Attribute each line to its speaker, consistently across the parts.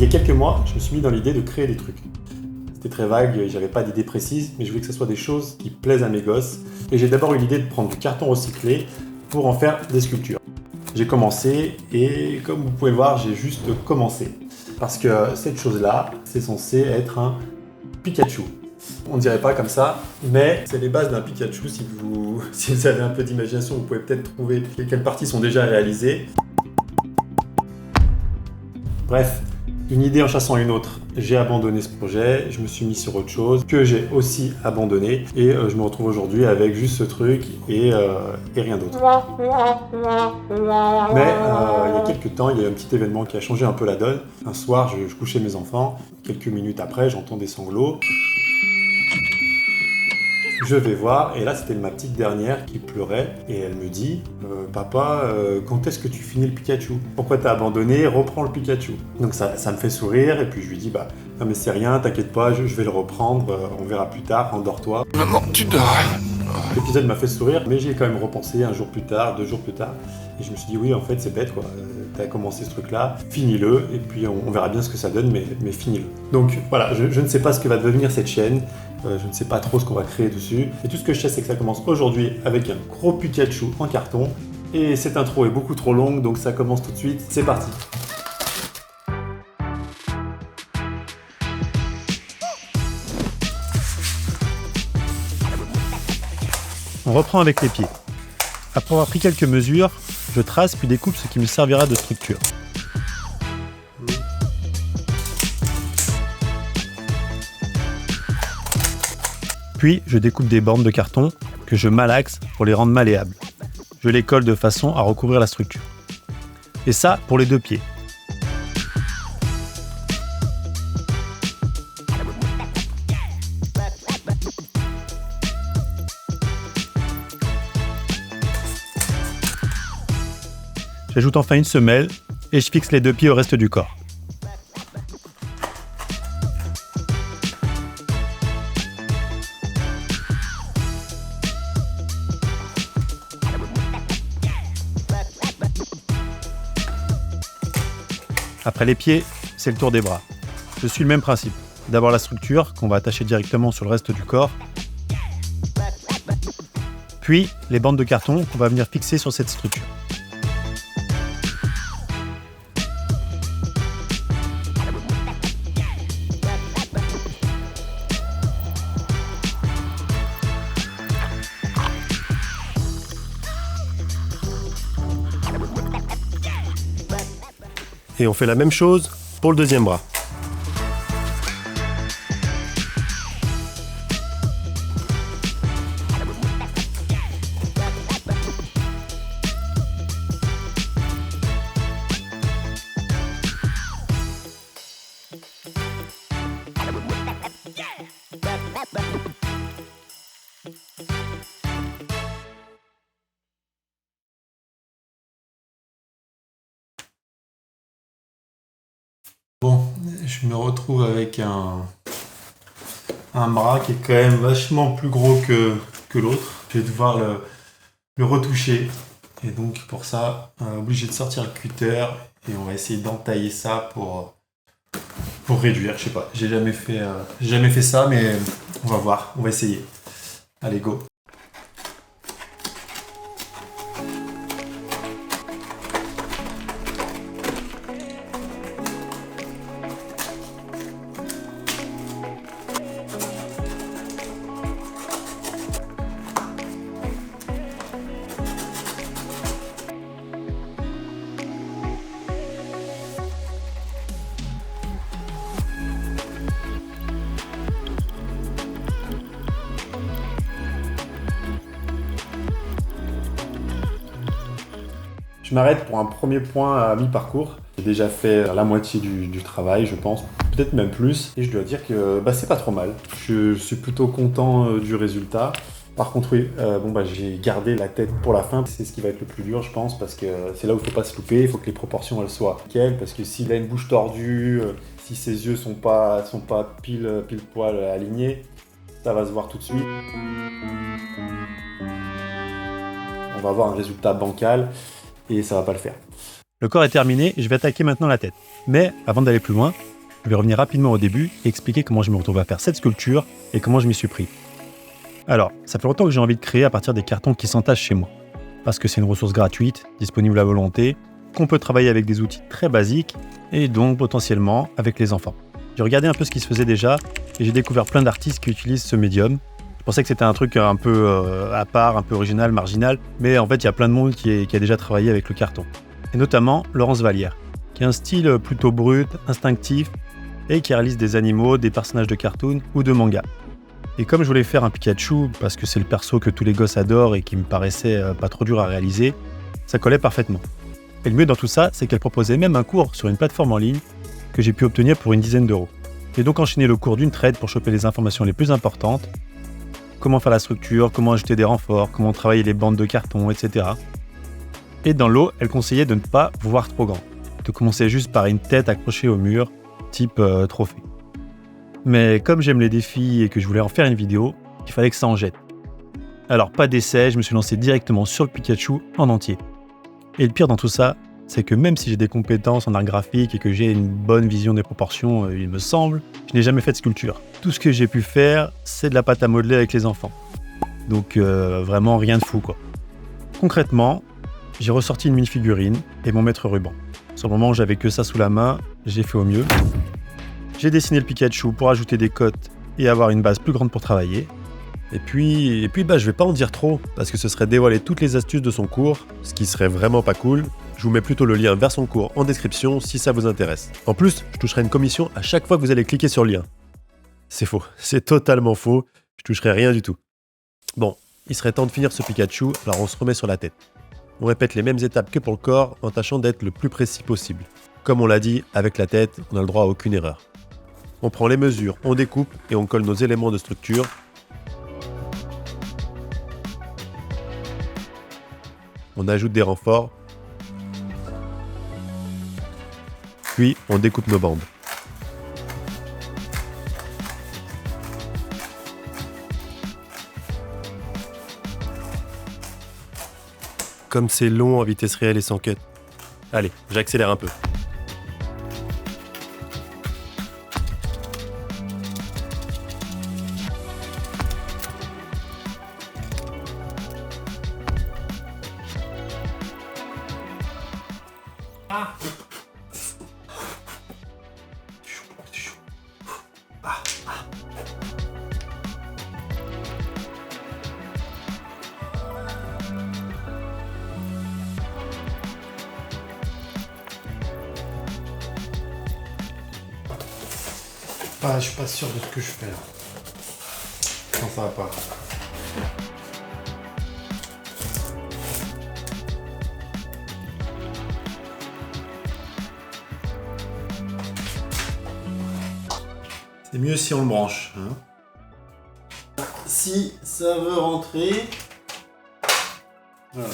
Speaker 1: Il y a quelques mois, je me suis mis dans l'idée de créer des trucs. C'était très vague, j'avais pas d'idée précise, mais je voulais que ce soit des choses qui plaisent à mes gosses. Et j'ai d'abord eu l'idée de prendre du carton recyclé pour en faire des sculptures. J'ai commencé et comme vous pouvez le voir, j'ai juste commencé. Parce que cette chose-là, c'est censé être un Pikachu. On ne dirait pas comme ça, mais c'est les bases d'un Pikachu. Si vous avez un peu d'imagination, vous pouvez peut-être trouver quelles parties sont déjà réalisées. Bref, une idée en chassant une autre, j'ai abandonné ce projet, je me suis mis sur autre chose, que j'ai aussi abandonné, et je me retrouve aujourd'hui avec juste ce truc et rien d'autre. Mais il y a quelques temps, il y a eu un petit événement qui a changé un peu la donne. Un soir, je couchais mes enfants, quelques minutes après, j'entends des sanglots. Je vais voir, et là c'était ma petite dernière qui pleurait, et elle me dit « Papa, quand est-ce que tu finis le Pikachu? Pourquoi t'as abandonné? Reprends le Pikachu. » Donc ça me fait sourire, et puis je lui dis « Bah, non mais c'est rien, t'inquiète pas, je vais le reprendre, on verra plus tard, endors-toi. »
Speaker 2: Maman, tu dors.
Speaker 1: L'épisode m'a fait sourire, mais j'y ai quand même repensé un jour plus tard, 2 jours plus tard, et je me suis dit « Oui, en fait c'est bête quoi, t'as commencé ce truc-là, finis-le, et puis on verra bien ce que ça donne, mais finis-le. » Donc voilà, je ne sais pas ce que va devenir cette chaîne, je ne sais pas trop ce qu'on va créer dessus. Et tout ce que je sais, c'est que ça commence aujourd'hui avec un gros Pikachu en carton. Et cette intro est beaucoup trop longue, donc ça commence tout de suite. C'est parti. On reprend avec les pieds. Après avoir pris quelques mesures, je trace puis découpe ce qui me servira de structure. Puis, je découpe des bandes de carton que je malaxe pour les rendre malléables. Je les colle de façon à recouvrir la structure. Et ça, pour les 2 pieds. J'ajoute enfin une semelle et je fixe les 2 pieds au reste du corps. Après les pieds, c'est le tour des bras. Je suis le même principe. D'abord la structure, qu'on va attacher directement sur le reste du corps. Puis les bandes de carton qu'on va venir fixer sur cette structure.
Speaker 3: Et on fait la même chose pour le deuxième bras.
Speaker 1: Bon, je me retrouve avec un bras qui est quand même vachement plus gros que l'autre. Je vais devoir le retoucher. Et donc pour ça, obligé de sortir le cutter et on va essayer d'entailler ça pour réduire. Je sais pas, j'ai jamais fait ça, mais on va voir, on va essayer. Allez, go! Je m'arrête pour un premier point à mi-parcours. J'ai déjà fait la moitié du travail, je pense, peut-être même plus. Et je dois dire que c'est pas trop mal. Je suis plutôt content du résultat. Par contre, oui, j'ai gardé la tête pour la fin. C'est ce qui va être le plus dur, je pense, parce que c'est là où il faut pas se louper. Il faut que les proportions elles soient nickel, parce que s'il a une bouche tordue, si ses yeux sont pas pile poil alignés, ça va se voir tout de suite. On va avoir un résultat bancal et ça va pas le faire. Le corps est terminé, je vais attaquer maintenant la tête. Mais avant d'aller plus loin, je vais revenir rapidement au début et expliquer comment je me retrouve à faire cette sculpture et comment je m'y suis pris. Alors, ça fait longtemps que j'ai envie de créer à partir des cartons qui s'entassent chez moi. Parce que c'est une ressource gratuite, disponible à volonté, qu'on peut travailler avec des outils très basiques et donc potentiellement avec les enfants. J'ai regardé un peu ce qui se faisait déjà et j'ai découvert plein d'artistes qui utilisent ce médium. Je pensais que c'était un truc un peu à part, un peu original, marginal, mais en fait il y a plein de monde qui a déjà travaillé avec le carton. Et notamment Laurence Vallière, qui a un style plutôt brut, instinctif et qui réalise des animaux, des personnages de cartoon ou de manga. Et comme je voulais faire un Pikachu, parce que c'est le perso que tous les gosses adorent et qui me paraissait pas trop dur à réaliser, ça collait parfaitement. Et le mieux dans tout ça, c'est qu'elle proposait même un cours sur une plateforme en ligne que j'ai pu obtenir pour une dizaine d'euros. J'ai donc enchaîné le cours d'une traite pour choper les informations les plus importantes, comment faire la structure, comment ajouter des renforts, comment travailler les bandes de carton, etc. Et dans l'eau, elle conseillait de ne pas voir trop grand, de commencer juste par une tête accrochée au mur, type trophée. Mais comme j'aime les défis et que je voulais en faire une vidéo, il fallait que ça en jette. Alors pas d'essai, je me suis lancé directement sur le Pikachu en entier. Et le pire dans tout ça, c'est que même si j'ai des compétences en art graphique et que j'ai une bonne vision des proportions, il me semble, je n'ai jamais fait de sculpture. Tout ce que j'ai pu faire, c'est de la pâte à modeler avec les enfants. Donc vraiment rien de fou quoi. Concrètement, j'ai ressorti une mini-figurine et mon maître ruban. Sur le moment où j'avais que ça sous la main, j'ai fait au mieux. J'ai dessiné le Pikachu pour ajouter des cotes et avoir une base plus grande pour travailler. Et puis je vais pas en dire trop, parce que ce serait dévoiler toutes les astuces de son cours, ce qui serait vraiment pas cool. Je vous mets plutôt le lien vers son cours en description si ça vous intéresse. En plus, je toucherai une commission à chaque fois que vous allez cliquer sur le lien. C'est faux, c'est totalement faux, je toucherai rien du tout. Bon, il serait temps de finir ce Pikachu, alors on se remet sur la tête. On répète les mêmes étapes que pour le corps, en tâchant d'être le plus précis possible. Comme on l'a dit, avec la tête, on n'a le droit à aucune erreur. On prend les mesures, on découpe et on colle nos éléments de structure. On ajoute des renforts. Puis on découpe nos bandes. Comme c'est long en vitesse réelle et sans cut. Allez, j'accélère un peu.
Speaker 2: Je suis pas sûr de ce que je fais là. Non, ça va pas.
Speaker 1: C'est mieux si on le branche. Hein. Si ça veut rentrer... Voilà.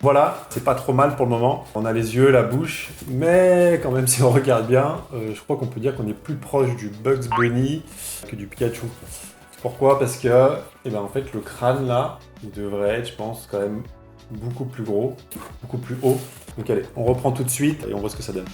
Speaker 1: Voilà, c'est pas trop mal pour le moment. On a les yeux, la bouche, mais quand même si on regarde bien, je crois qu'on peut dire qu'on est plus proche du Bugs Bunny que du Pikachu. Pourquoi? Parce que, en fait, le crâne là, il devrait être, je pense, quand même beaucoup plus gros, beaucoup plus haut. Donc allez, on reprend tout de suite et on voit ce que ça donne.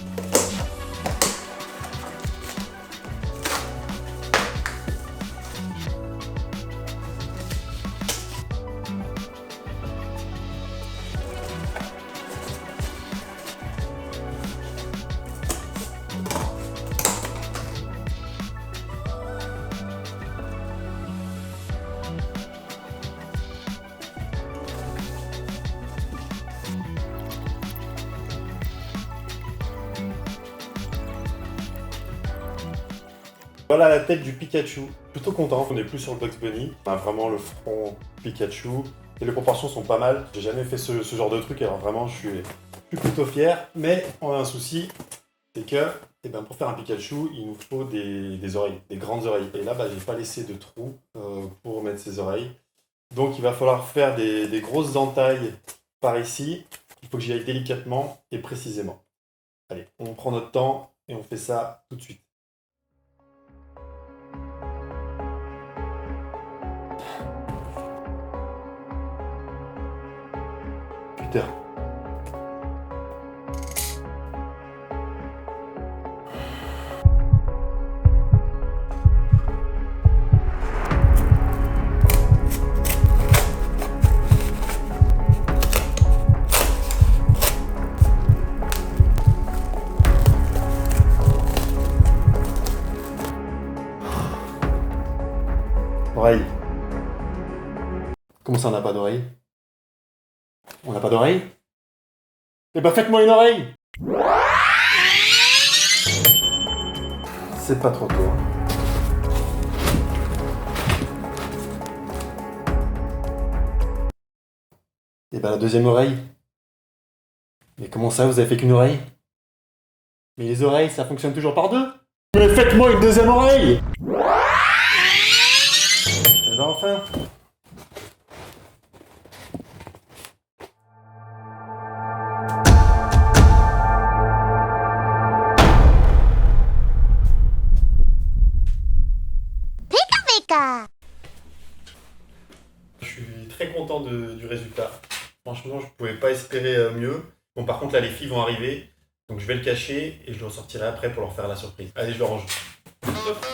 Speaker 1: Voilà la tête du Pikachu. Plutôt content, on n'est plus sur le Bugs Bunny. On a vraiment le front Pikachu. Et les proportions sont pas mal. J'ai jamais fait ce genre de truc, alors vraiment je suis plutôt fier. Mais on a un souci, c'est que pour faire un Pikachu, il nous faut des oreilles, des grandes oreilles. Et là, j'ai pas laissé de trou pour mettre ses oreilles. Donc il va falloir faire des grosses entailles par ici. Il faut que j'y aille délicatement et précisément. Allez, on prend notre temps et on fait ça tout de suite. écouteur. Oreille. Comment ça, on n'a pas d'oreille? On n'a pas d'oreille? Eh ben faites-moi une oreille! C'est pas trop tôt. Et ben la deuxième oreille. Mais comment ça, vous avez fait qu'une oreille? Mais les oreilles, ça fonctionne toujours par deux? Mais faites-moi une deuxième oreille! Et ben enfin. Je suis très content du résultat. Franchement, je pouvais pas espérer mieux. Bon, par contre, là, les filles vont arriver. Donc, je vais le cacher et je le ressortirai après pour leur faire la surprise. Allez, je le range. Hop.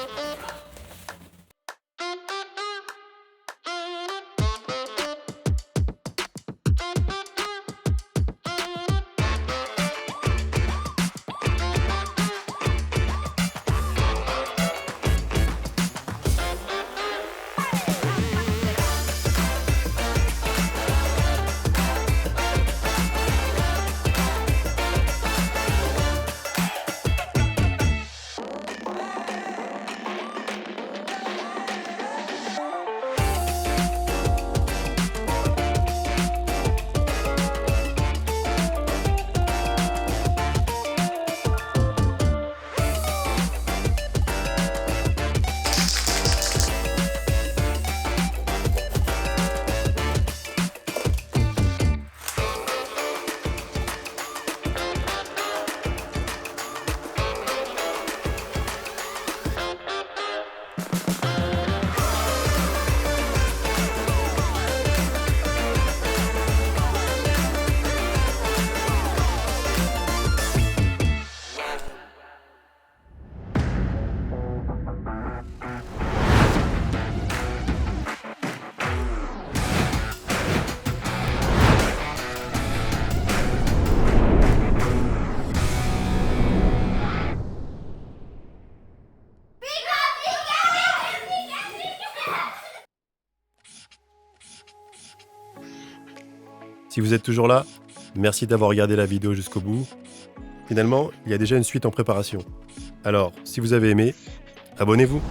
Speaker 3: Si vous êtes toujours là, merci d'avoir regardé la vidéo jusqu'au bout. Finalement, il y a déjà une suite en préparation. Alors, si vous avez aimé, abonnez-vous.